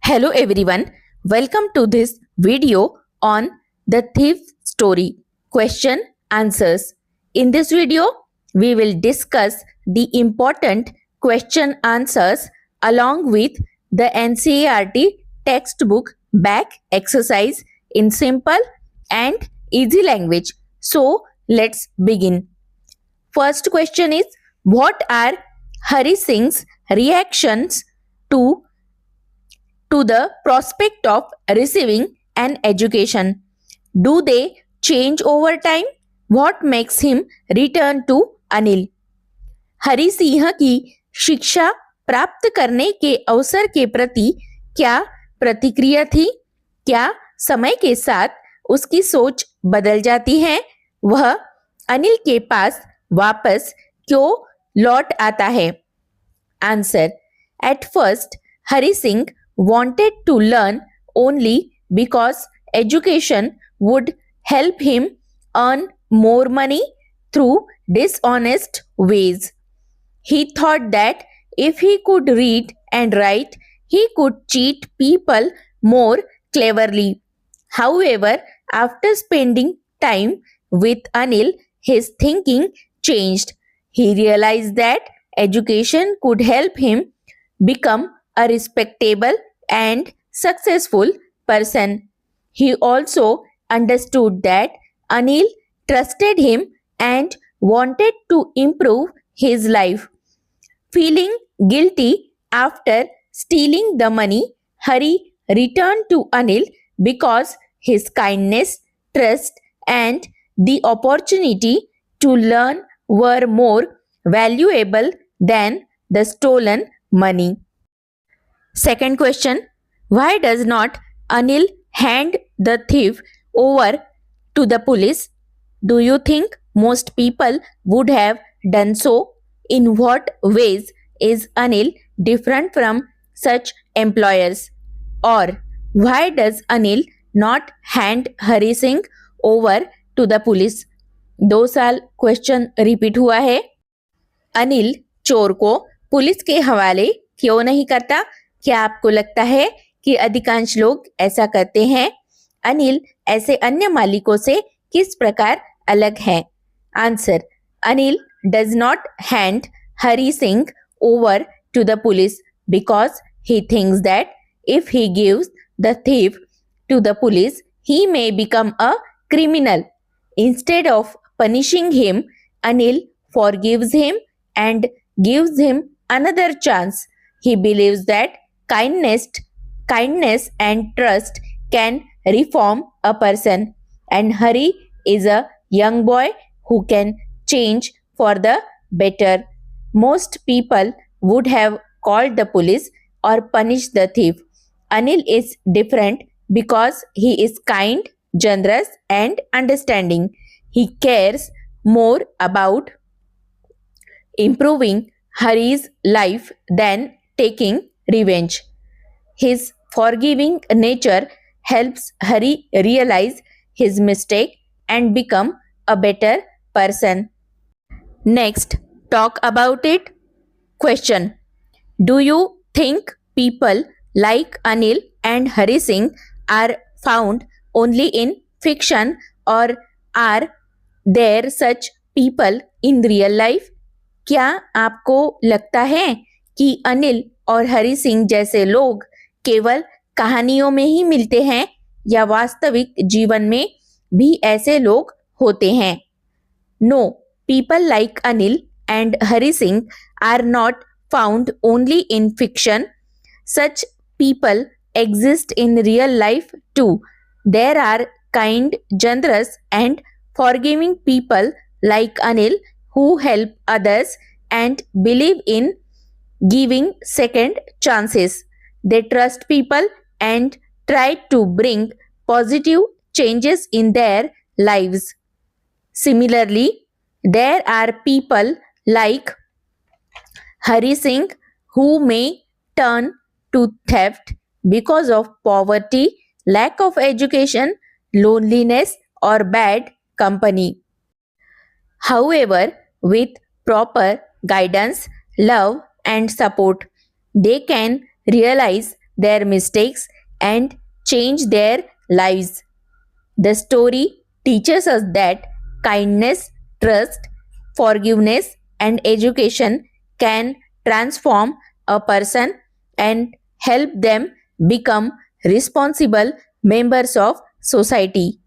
Hello everyone, welcome to this video on the thief story question answers. In this video, we will discuss the important question answers along with the NCERT textbook back exercise in simple and easy language. So, let's begin. First question is, what are Hari Singh's reactions to the prospect of receiving an education? Do they change over time? What makes him return to Anil? Hari Singh की शिक्षा प्राप्त करने के अवसर के प्रति क्या प्रतिक्रिया थी? क्या समय के साथ उसकी सोच बदल जाती है? वह अनिल के पास वापस क्यों लौट आता है? Answer, at first Hari Singh wanted to learn only because education would help him earn more money through dishonest ways. He thought that if he could read and write, he could cheat people more cleverly. However, after spending time with Anil, his thinking changed. He realized that education could help him become a respectable and successful person. He also understood that Anil trusted him and wanted to improve his life. Feeling guilty after stealing the money, Hari returned to Anil because his kindness, trust, and the opportunity to learn were more valuable than the stolen money. Second question, why does not Anil hand the thief over to the police? Do you think most people would have done so? In what ways is Anil different from such employers? Or why does Anil not hand Hari Singh over to the police? 2 साल question repeat हुआ है. अनिल चोर को police के हवाले क्यों नहीं करता? क्या आपको लगता है कि अधिकांश लोग ऐसा करते हैं? अनिल ऐसे अन्य मालिकों से किस प्रकार अलग है? Answer, Anil does not hand Hari Singh over to the police because he thinks that if he gives the thief to the police, he may become a criminal. Instead of punishing him, Anil forgives him and gives him another chance. He believes that kindness and trust can reform a person. And Hari is a young boy who can change for the better. Most people would have called the police or punished the thief. Anil is different because he is kind, generous, and understanding. He cares more about improving Hari's life than taking revenge. His forgiving nature helps Hari realize his mistake and become a better person. Next, talk about it. Question, do you think people like Anil and Hari Singh are found only in fiction or are there such people in real life? क्या आपको लगता है कि अनिल और हरि सिंह जैसे लोग केवल कहानियों में ही मिलते हैं या वास्तविक जीवन में भी ऐसे लोग होते हैं? No, people like Anil and Hari Singh are not found only in fiction. Such people exist in real life too. There are kind, generous, and forgiving people like Anil who help others and believe in giving second chances. They trust people and try to bring positive changes in their lives. Similarly, there are people like Hari Singh who may turn to theft because of poverty, lack of education, loneliness, or bad company. However, with proper guidance, love, and support, they can realize their mistakes and change their lives. The story teaches us that kindness, trust, forgiveness, and education can transform a person and help them become responsible members of society.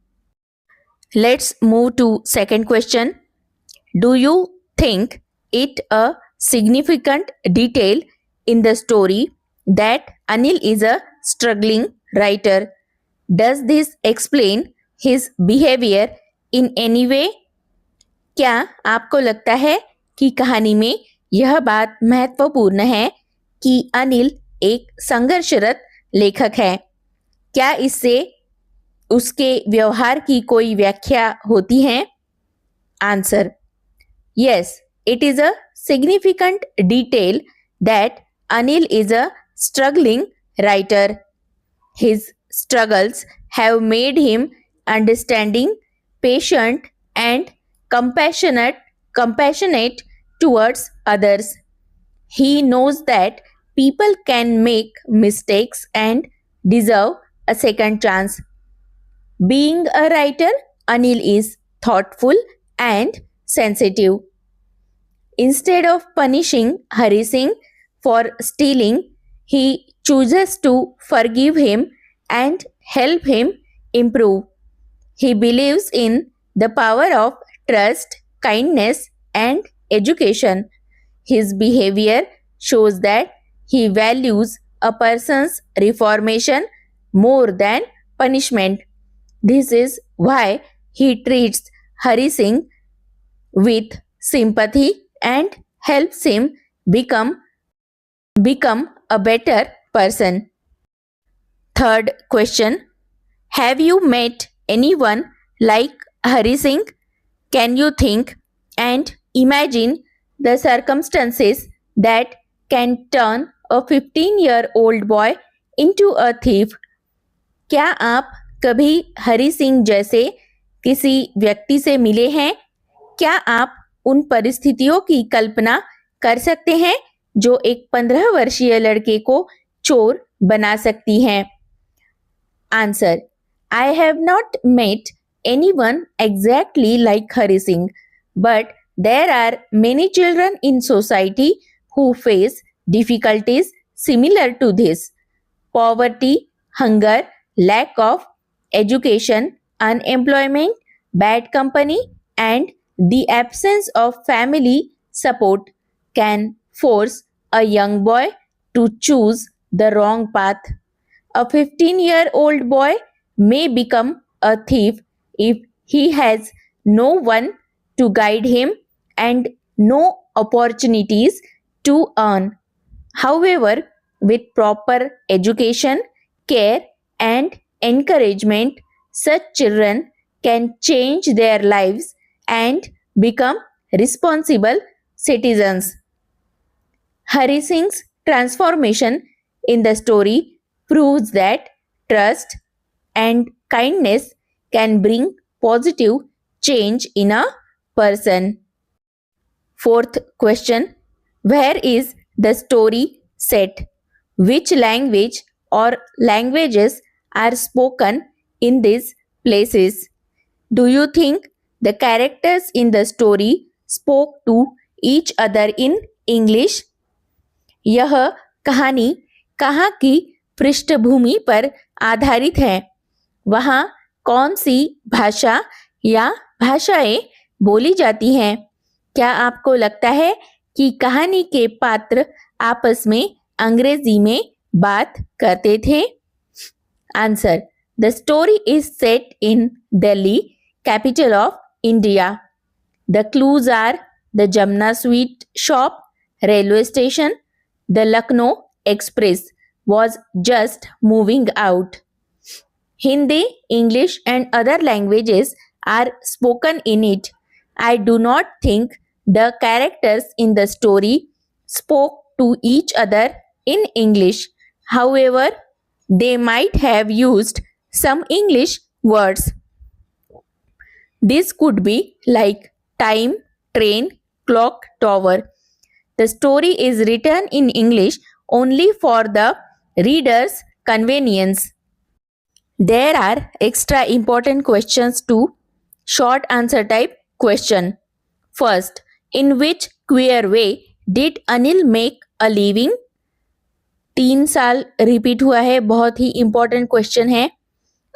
Let's move to second question. Do you think it a significant detail in the story that Anil is a struggling writer? Does this explain his behavior in any way? क्या आपको लगता है कि कहानी में यह बात महत्वपूर्ण है कि अनिल एक संघर्षरत लेखक है? क्या इससे उसके व्यवहार की कोई व्याख्या होती है? Answer: Yes, it is a significant detail that Anil is a struggling writer. His struggles have made him understanding, patient, and compassionate towards others. He knows that people can make mistakes and deserve a second chance. Being a writer, Anil is thoughtful and sensitive. Instead of punishing Hari Singh for stealing, he chooses to forgive him and help him improve. He believes in the power of trust, kindness, and education. His behavior shows that he values a person's reformation more than punishment. This is why he treats Hari Singh with sympathy and helps him become a better person. Third question. Have you met anyone like Hari Singh? Can you think and imagine the circumstances that can turn a 15-year-old boy into a thief? क्या आप कभी हरि सिंह जैसे किसी व्यक्ति से मिले हैं? क्या आप उन परिस्थितियों की कल्पना कर सकते हैं जो एक 15 वर्षीय लड़के को चोर बना सकती हैं? Answer: I have not met anyone exactly like Hari Singh, but there are many children in society who face difficulties similar to this. Poverty, hunger, lack of education, unemployment, bad company, and the absence of family support can force a young boy to choose the wrong path. A 15-year-old boy may become a thief if he has no one to guide him and no opportunities to earn. However, with proper education, care, and encouragement, such children can change their lives and become responsible citizens. Hari Singh's transformation in the story proves that trust and kindness can bring positive change in a person. Fourth question. Where is the story set? Which language or languages are spoken in these places? Do you think the characters in the story spoke to each other in English? यह कहानी कहाँ की पृष्ठभूमि पर आधारित है? वहाँ कौन सी भाषा या भाषाएं बोली जाती हैं? क्या आपको लगता है कि कहानी के पात्र आपस में अंग्रेजी में बात करते थे? Answer: the story is set in Delhi, capital of India. The clues are the Jamuna sweet shop, railway station, the Lucknow express was just moving out. Hindi, English, and other languages are spoken in it. I do not think the characters in the story spoke to each other in English. However, they might have used some English words. This could be like time, train, clock, tower. The story is written in English only for the reader's convenience. There are extra important questions too. Short answer type question. First, in which queer way did Anil make a living? 3 साल repeat हुआ है, बहुत ही important question है.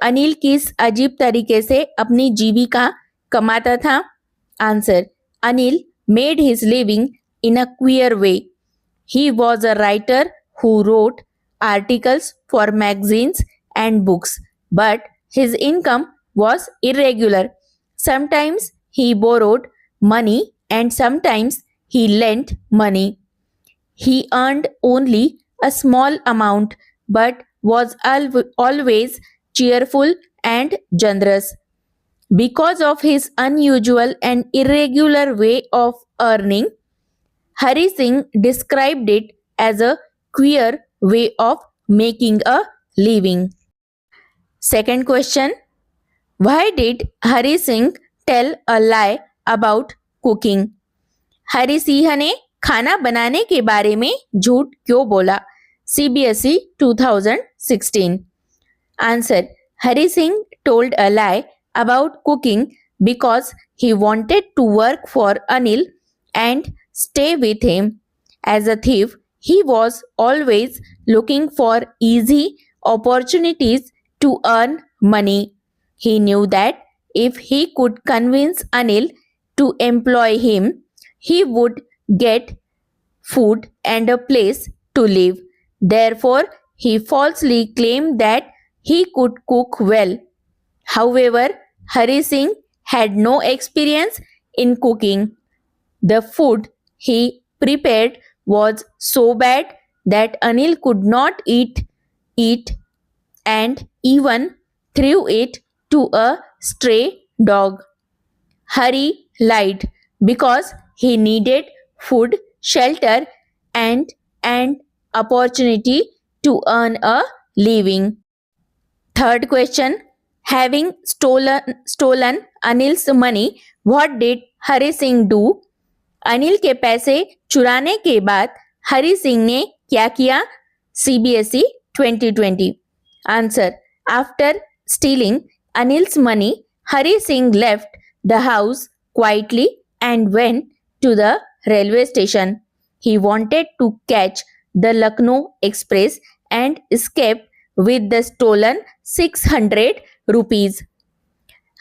अनिल किस अजीब तरीके से अपनी जीविका कमाता था? Answer, Anil made his living in a queer way. He was a writer who wrote articles for magazines and books, but his income was irregular. Sometimes he borrowed money and sometimes he lent money. He earned only a small amount but was always cheerful and generous. Because of his unusual and irregular way of earning, Hari Singh described it as a queer way of making a living. Second question, why did Hari Singh tell a lie about cooking? Hari Singh ने खाना बनाने के बारे में झूठ क्यों बोला? CBSE 2016. Answer, Hari Singh told a lie about cooking because he wanted to work for Anil and stay with him. As a thief, he was always looking for easy opportunities to earn money. He knew that if he could convince Anil to employ him, he would get food and a place to live. Therefore, he falsely claimed that he could cook well. However, Hari Singh had no experience in cooking. The food he prepared was so bad that Anil could not eat and even threw it to a stray dog. Hari lied because he needed food, shelter, and an opportunity to earn a living. Third question, having stolen Anil's money, what did Hari Singh do? Anil के पैसे चुराने के बाद हरि सिंह ने क्या किया? CBSE 2020. Answer, after stealing Anil's money, Hari Singh left the house quietly and went to the railway station. He wanted to catch the Lucknow Express and escape with the stolen 600 rupees.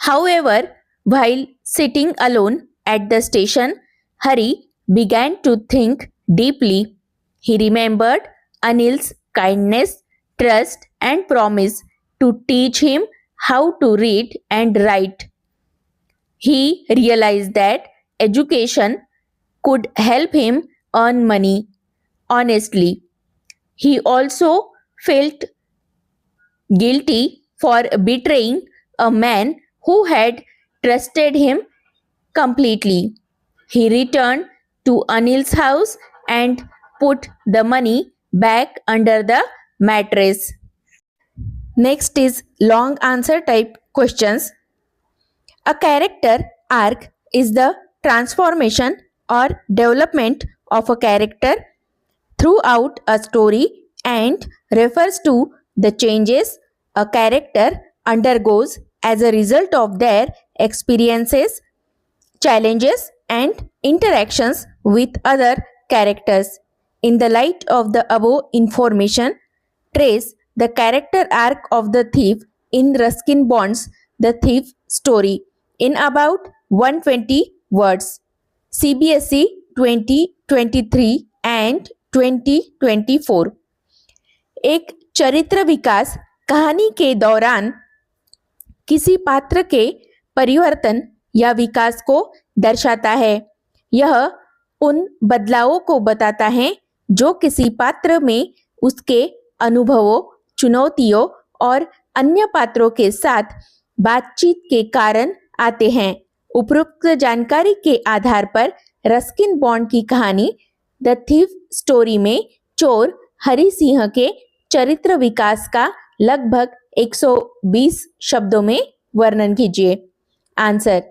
However, while sitting alone at the station, Hari began to think deeply. He remembered Anil's kindness, trust, and promise to teach him how to read and write. He realized that education could help him earn money honestly. He also felt guilty for betraying a man who had trusted him completely. He returned to Anil's house and put the money back under the mattress. Next is long answer type questions. A character arc is the transformation or development of a character throughout a story and refers to the changes a character undergoes as a result of their experiences, challenges, and interactions with other characters. In the light of the above information, trace the character arc of the thief in Ruskin Bond's The Thief Story in about 120 words. CBSE 2023 and 2024. एक चरित्र विकास कहानी के दौरान किसी पात्र के परिवर्तन या विकास को दर्शाता है. यह उन बदलावों को बताता है जो किसी पात्र में उसके अनुभवों, चुनौतियों और अन्य पात्रों के साथ बातचीत के कारण आते हैं. उपरोक्त जानकारी के आधार पर रस्किन बॉन्ड की कहानी द थीफ स्टोरी में चोर हरि सिंह के चरित्र विकास का लगभग 120 शब्दों में वर्णन कीजिए. Answer,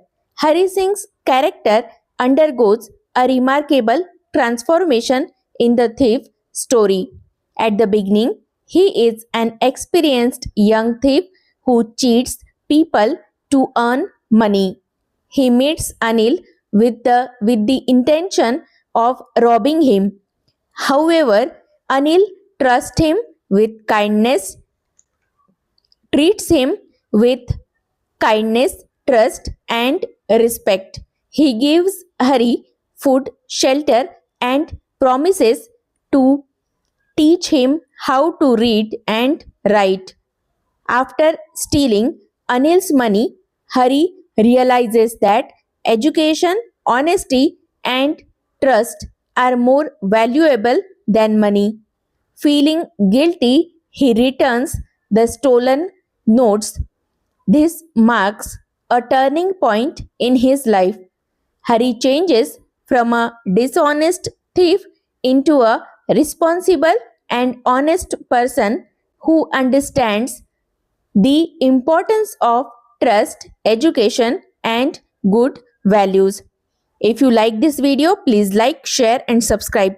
Hari Singh's character undergoes a remarkable transformation in the thief story. At the beginning, He is an experienced young thief who cheats people to earn money. He meets Anil with the intention of robbing him. However, Anil trusts him with kindness, treats him with kindness, trust, and respect. He gives Hari food, shelter, and promises to teach him how to read and write. After stealing Anil's money, Hari realizes that education, honesty, and trust are more valuable than money. Feeling guilty, he returns the stolen notes. This marks a turning point in his life. Hari changes from a dishonest thief into a responsible and honest person who understands the importance of trust, education, and good values. If you like this video, please like, share, and subscribe.